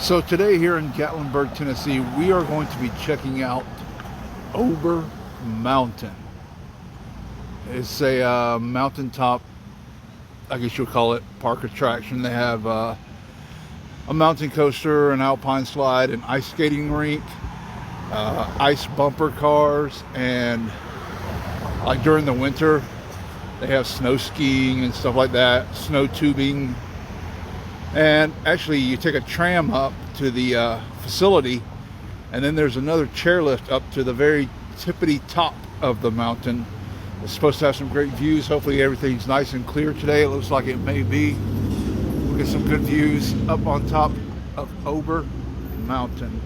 So today here in Gatlinburg, Tennessee, we are going to be checking out Ober Mountain. It's a mountaintop, I guess you'll call it, park attraction. They have a mountain coaster, an alpine slide, an ice skating rink, ice bumper cars, and like during the winter, they have snow skiing and stuff like that, snow tubing. And actually, you take a tram up to the facility, and then there's another chairlift up to the very tippity top of the mountain. It's supposed to have some great views. Hopefully everything's nice and clear today. It looks like it may be. We'll get some good views up on top of Ober Mountain.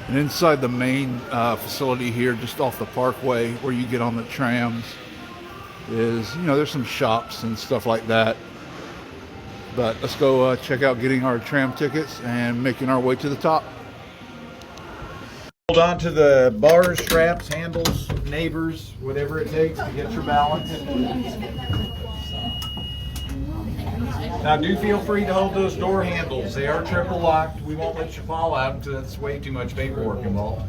And inside the main facility here, just off the parkway where you get on the trams, is, there's some shops and stuff like that. But let's go check out getting our tram tickets and making our way to the top. Hold on to the bars, straps, handles, neighbors, whatever it takes to get your balance. Now do feel free to hold those door handles. They are triple locked. We won't let you fall out until it's way too much paperwork involved.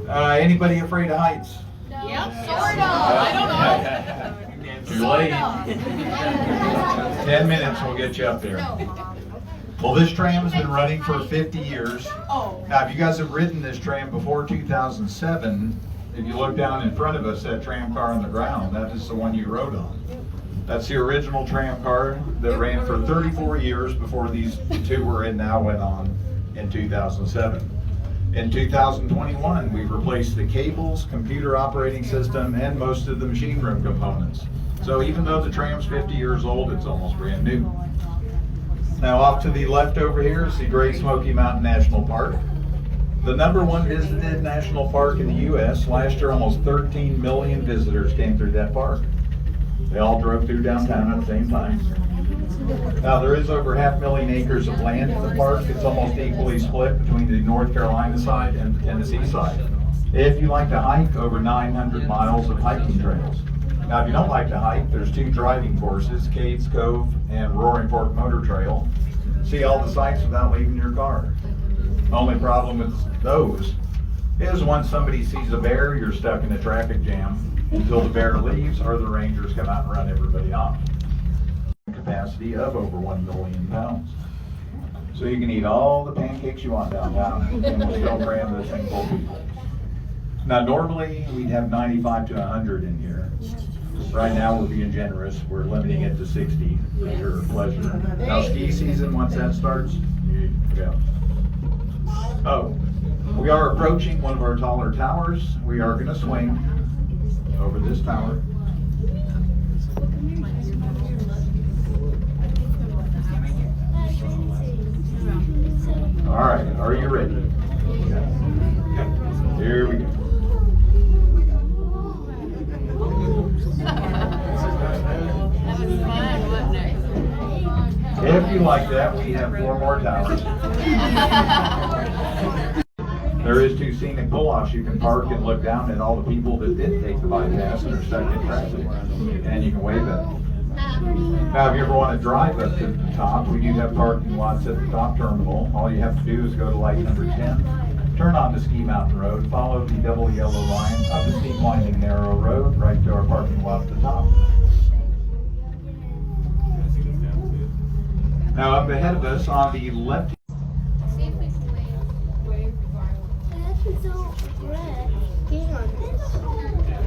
Anybody afraid of heights? Yep, sort of. I don't know. Too late. 10 minutes will get you up there. Well, this tram has been running for 50 years. Now, if you guys have ridden this tram before 2007, if you look down in front of us, that tram car on the ground, that is the one you rode on. That's the original tram car that ran for 34 years before these two we're in now went on in 2007. In 2021, we replaced the cables, computer operating system, and most of the machine room components. So even though the tram's 50 years old, it's almost brand new. Now off to the left over here is the Great Smoky Mountain National Park. The #1 visited national park in the U.S. Last year, almost 13 million visitors came through that park. They all drove through downtown at the same time. Now there is over 500,000 acres of land in the park. It's almost equally split between the North Carolina side and the Tennessee side. If you like to hike, over 900 miles of hiking trails. Now if you don't like to hike, there's 2 driving courses, Cades Cove and Roaring Fork Motor Trail. See all the sights without leaving your car. Only problem with those is once somebody sees a bear, you're stuck in a traffic jam until the bear leaves or the rangers come out and run everybody off. Capacity of over 1 million pounds. So you can eat all the pancakes you want downtown and we'll still cram this thing full of people. Now normally we'd have 95 to 100 in here. Right now we're being generous. We're limiting it to 60 for your pleasure. Now ski season, once that starts, you go. Oh, we are approaching one of our taller towers. We are going to swing over this tower. All right, are you ready? Here we go. If you like that, we have 4 more towers. There is 2 scenic pull-offs. You can park and look down at all the people that did take the bypass and are stuck in traffic, and you can wave at them. Now, if you ever want to drive up to the top, we do have parking lots at the top terminal. All you have to do is go to light number 10, turn onto Ski Mountain Road, follow the double yellow line up the steep winding narrow road right to our parking lot at the top. Now up ahead of us on the left.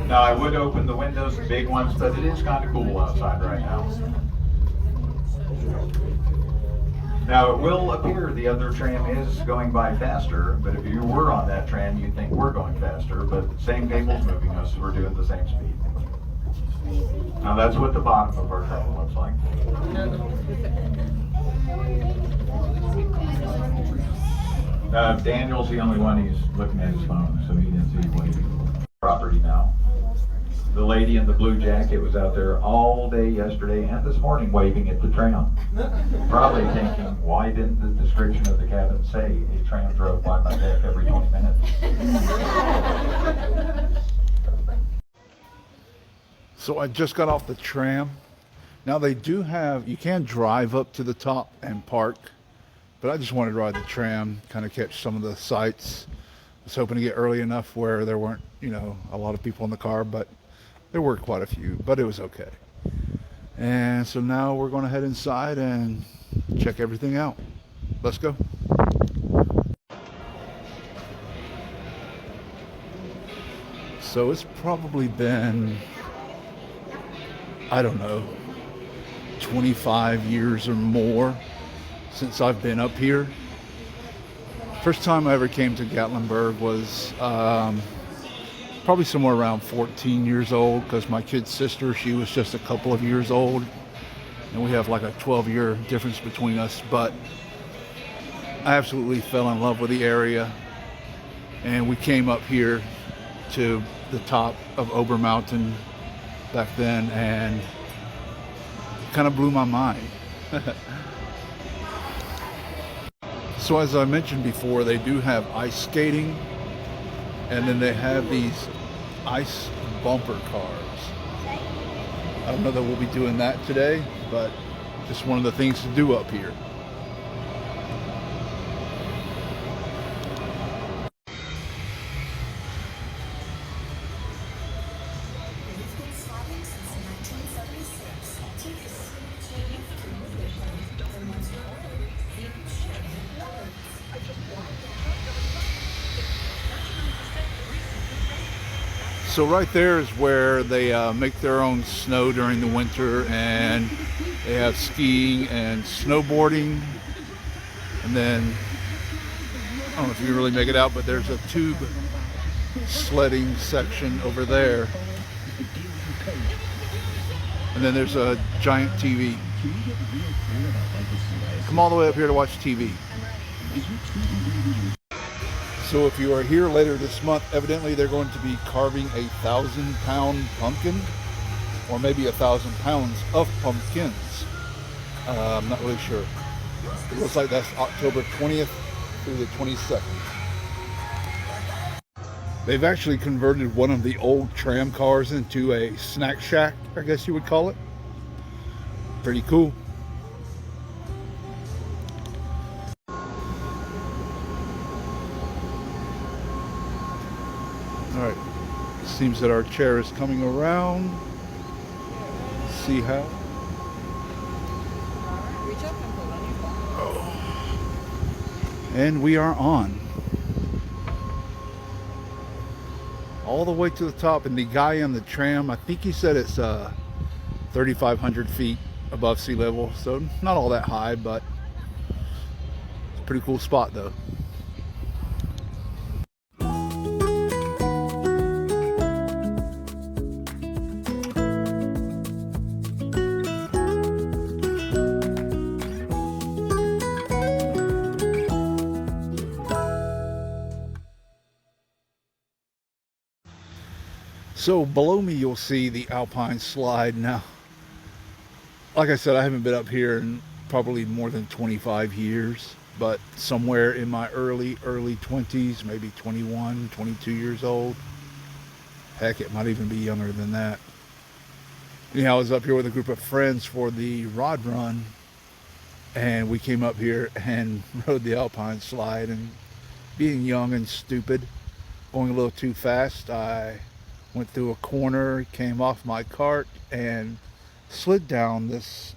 Now I would open the windows, the big ones, but it is kind of cool outside right now. Now it will appear the other tram is going by faster, but if you were on that tram, you'd think we're going faster, but same cable's moving us, so we're doing the same speed. Now that's what the bottom of our tram looks like. Daniel's the only one who's looking at his phone, so he didn't see waving. Property now. The lady in the blue jacket was out there all day yesterday and this morning waving at the tram. Probably thinking, why didn't the description of the cabin say a tram drove by my deck every 20 minutes? So I just got off the tram. Now they do have, you can drive up to the top and park, but I just wanted to ride the tram, kind of catch some of the sights. I was hoping to get early enough where there weren't, you know, a lot of people in the car, but there were quite a few, but it was okay. And so now we're going to head inside and check everything out. Let's go. So it's probably been, I don't know, 25 years or more since I've been up here. First time I ever came to Gatlinburg was probably somewhere around 14 years old, because my kid's sister, she was just a couple of years old, and we have like a 12-year difference between us. But I absolutely fell in love with the area, and we came up here to the top of Ober Mountain back then, and it kind of blew my mind. So as I mentioned before, they do have ice skating, and then they have these ice bumper cars. I don't know that we'll be doing that today, but just one of the things to do up here. So right there is where they make their own snow during the winter, and they have skiing and snowboarding. And then, I don't know if you can really make it out, but there's a tube sledding section over there. And then there's a giant TV. Come all the way up here to watch TV. So if you are here later this month, evidently they're going to be carving a 1,000-pound pumpkin, or maybe 1,000 pounds of pumpkins. I'm not really sure. It looks like that's October 20th through the 22nd. They've actually converted one of the old tram cars into a snack shack, I guess you would call it. Pretty cool. All right, seems that our chair is coming around. Let's see how. Oh. And we are on. All the way to the top, and the guy on the tram, I think he said it's 3,500 feet above sea level, so not all that high, but it's a pretty cool spot though. So below me you'll see the Alpine slide. Now, like I said, I haven't been up here in probably more than 25 years, but somewhere in my early 20s, maybe 21, 22 years old. Heck, it might even be younger than that. Anyhow, I was up here with a group of friends for the rod run, and we came up here and rode the Alpine slide, and being young and stupid, going a little too fast, I went through a corner, came off my cart, and slid down this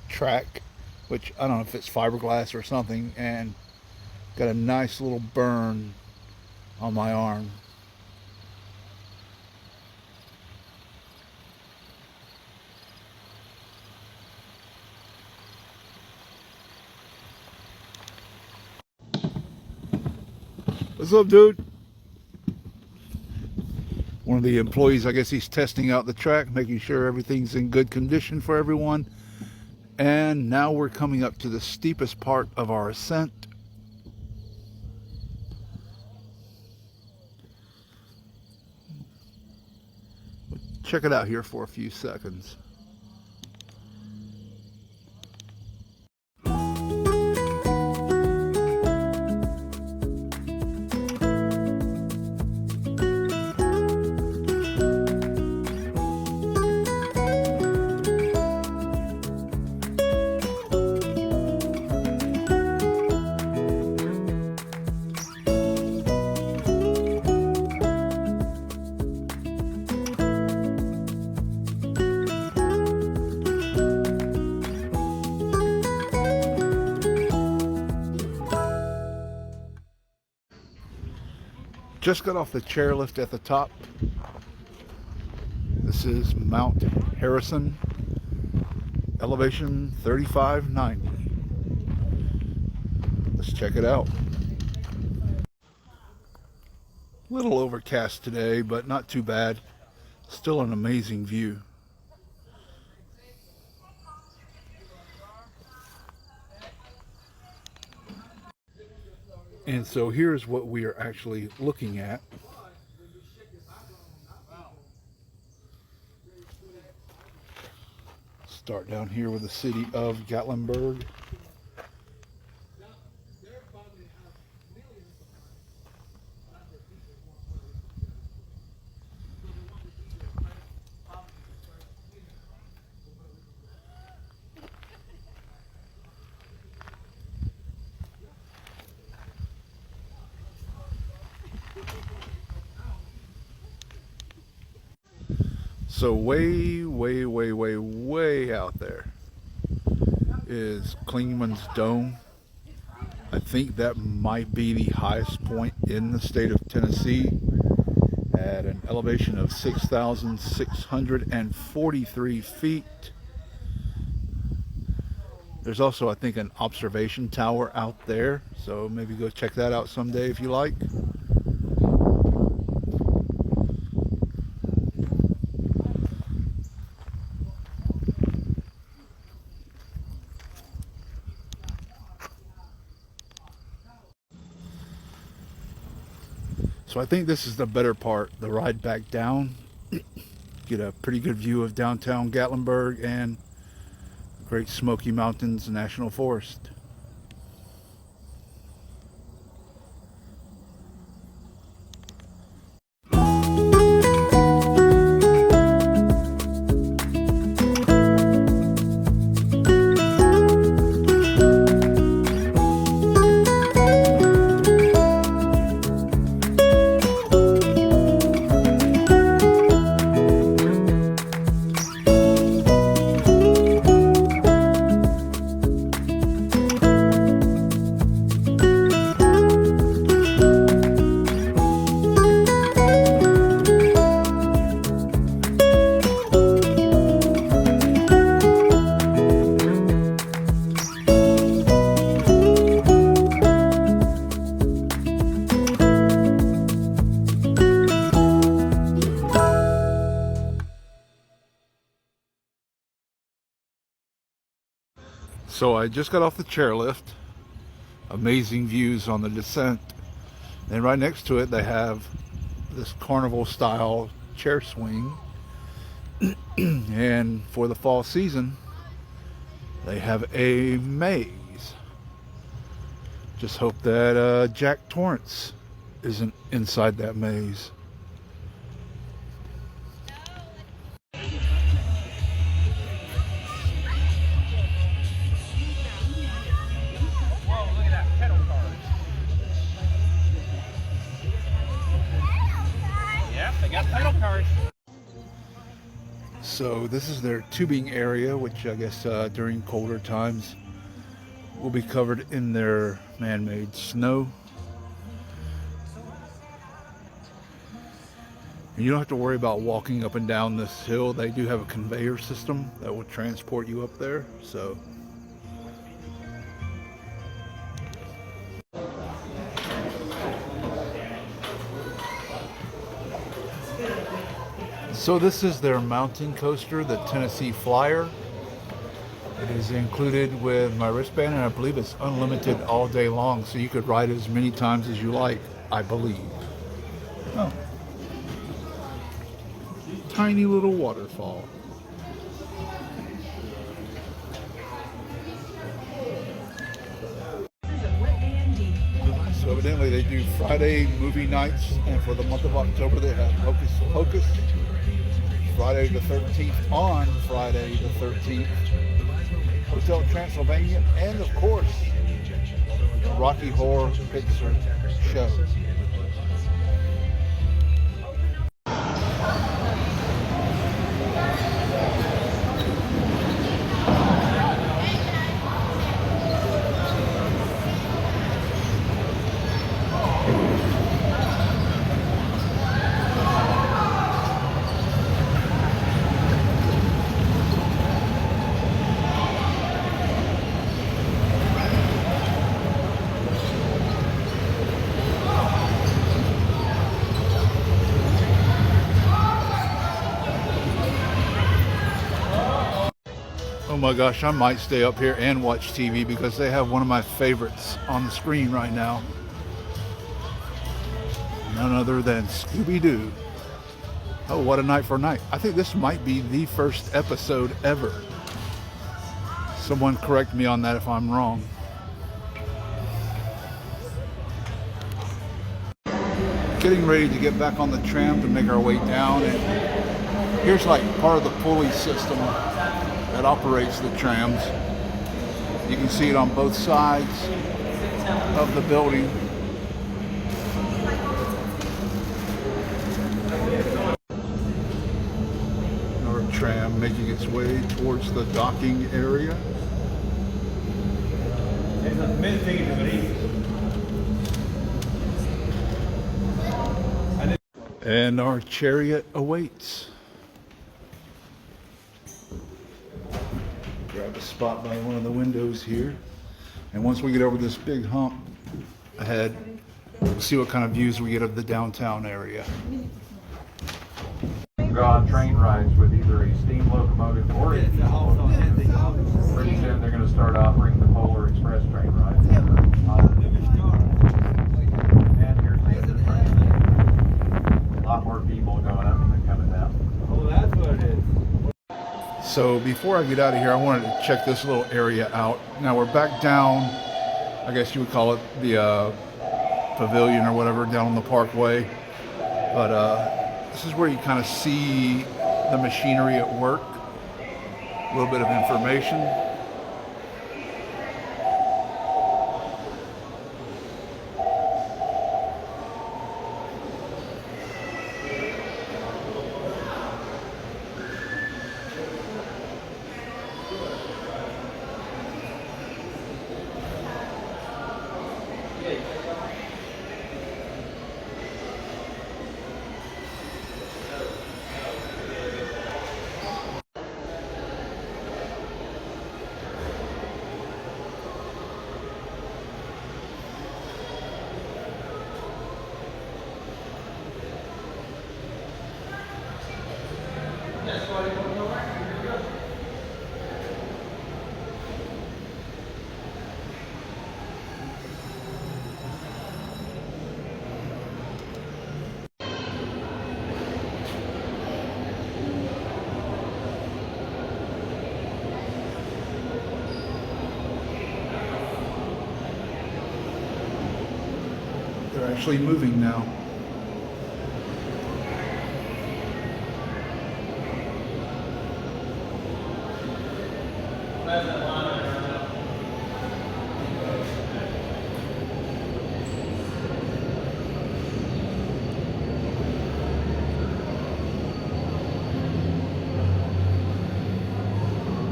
track, which I don't know if it's fiberglass or something, and got a nice little burn on my arm. What's up, dude? One of the employees, I guess he's testing out the track, making sure everything's in good condition for everyone. And now we're coming up to the steepest part of our ascent. Check it out here for a few seconds. Just got off the chairlift at the top. This is Mount Harrison, elevation 3590. Let's check it out. Little overcast today, but not too bad. Still an amazing view. And so here's what we are actually looking at. Start down here with the city of Gatlinburg. So way out there is Klingman's Dome. I think that might be the highest point in the state of Tennessee at an elevation of 6,643 feet. There's also, I think, an observation tower out there, so maybe go check that out someday if you like. So I think this is the better part, the ride back down. Get a pretty good view of downtown Gatlinburg and Great Smoky Mountains National Forest. So I just got off the chairlift. Amazing views on the descent. And right next to it they have this carnival style chair swing. And for the fall season they have a maze. Just hope that Jack Torrance isn't inside that maze. They got title cards. So this is their tubing area, which I guess during colder times will be covered in their man-made snow. And you don't have to worry about walking up and down this hill. They do have a conveyor system that will transport you up there. So this is their mountain coaster, the Tennessee Flyer. It is included with my wristband, and I believe it's unlimited all day long, so you could ride as many times as you like, I believe. Oh. Tiny little waterfall. So evidently they do Friday movie nights, and for the month of October they have Hocus Pocus. Friday the 13th on Friday the 13th. Hotel Transylvania, and of course, the Rocky Horror Picture Show. my gosh, I might stay up here and watch TV because they have one of my favorites on the screen right now. None other than Scooby-Doo. Oh, what a night for a night. I think this might be the first episode ever. Someone correct me on that if I'm wrong. Getting ready to get back on the tram to make our way down, and here's like part of the pulley system that operates the trams. You can see it on both sides of the building. Our tram making its way towards the docking area. And our chariot awaits. Grab a spot by one of the windows here. And once we get over this big hump ahead, we'll see what kind of views we get of the downtown area. Go on train rides with either a steam locomotive or a diesel locomotive. Pretty soon they're going to start offering the Polar Express train ride. And here's the other train. A lot more people going up than coming down. Oh, that's what it is. So before I get out of here, I wanted to check this little area out. Now we're back down, I guess you would call it the pavilion or whatever, down on the parkway. But this is where you kind of see the machinery at work. A little bit of information. They're actually moving now.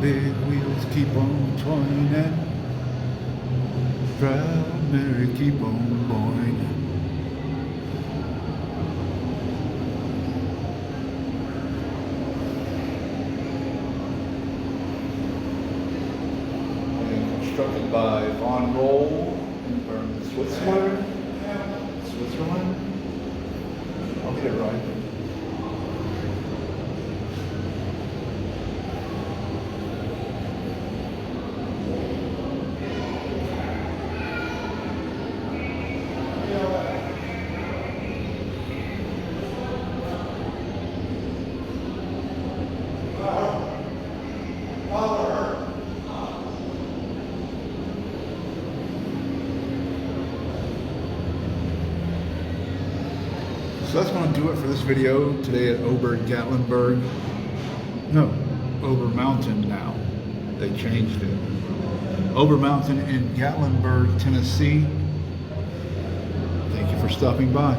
Big wheels keep on turning, proud Mary keep on boiling. Constructed by Von Roll in Switzerland. I'll get it right. So that's going to do it for this video today at Ober Gatlinburg. No, Ober Mountain now. They changed it. Ober Mountain in Gatlinburg, Tennessee. Thank you for stopping by.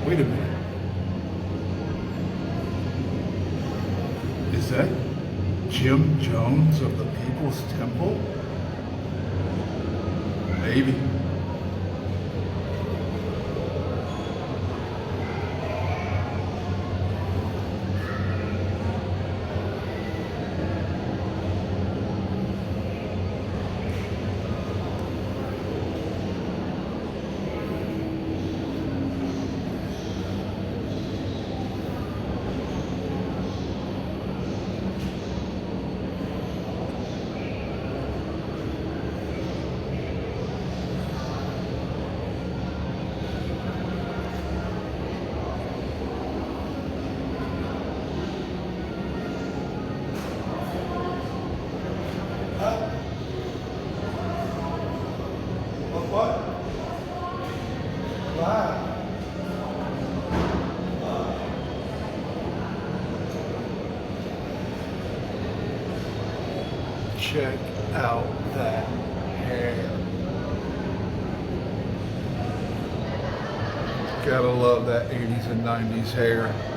Wait a minute. Is that Jim Jones of the People's Temple? Maybe. Check out that hair. Gotta love that 80s and 90s hair.